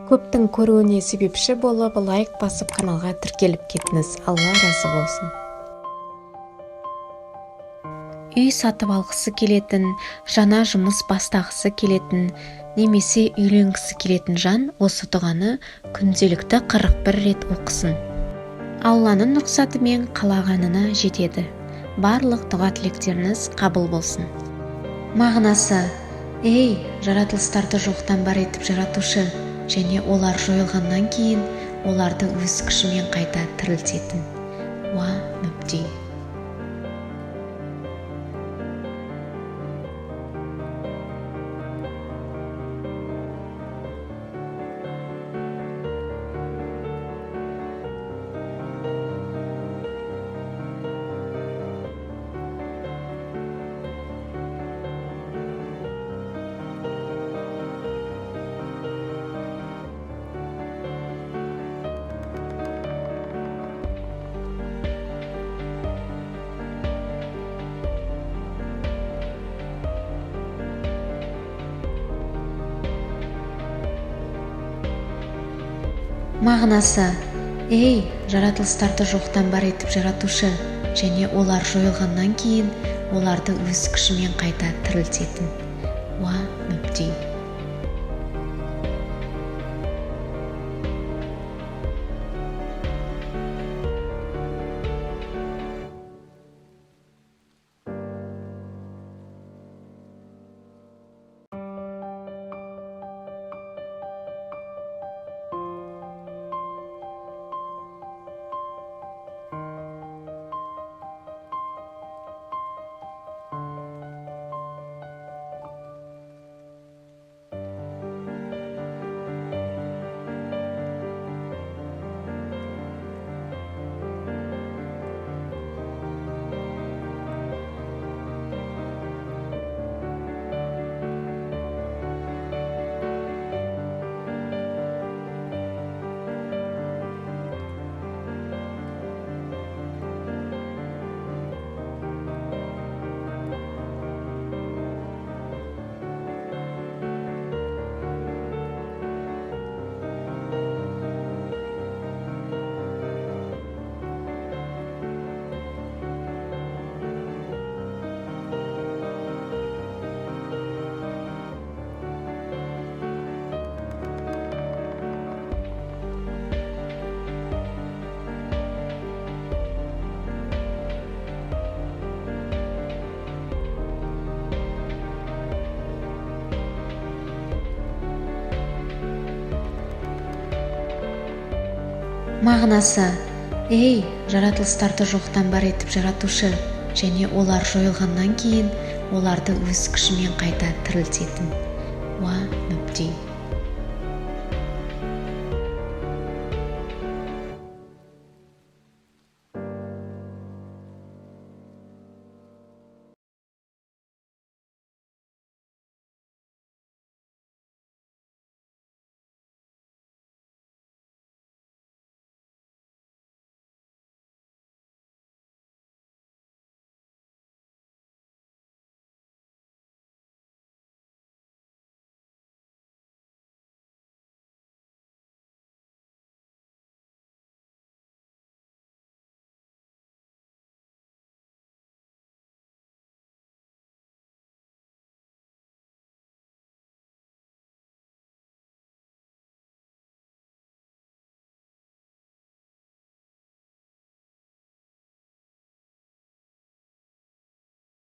көптің көруіне себепші болып, лайк басып каналға тіркеліп кетіңіз. Алла разы болсын. Үй сатып алғысы келетін, жаңа жұмыс бастағысы келетін, немесе үйленгісі келетін жан осы дұғаны күнделікті 41 рет оқысын. Алланың рұқсатымен қалағанына жетеді. Барлық дұға тілектеріңіз қабыл болсын. Мағынасы: ей, жаратылыстарды жоқтан бар етіп жаратушы, және олар жойылғаннан кейін оларды өз күшімен қайта тірілтетін. Уа мүбди. Мағынасы: ей, жаратылыстарды жоқтан бар етіп жаратушы, және олар жойылғаннан кейін оларды өз күшімен қайта тірілтетін. Уа мүбди. Мағынасы: ей, жаратылыстарды жоқтан бар етіп жаратушы, және олар жойылғаннан кейін оларды өз күшімен қайта тірілтетін. Уа мүбди.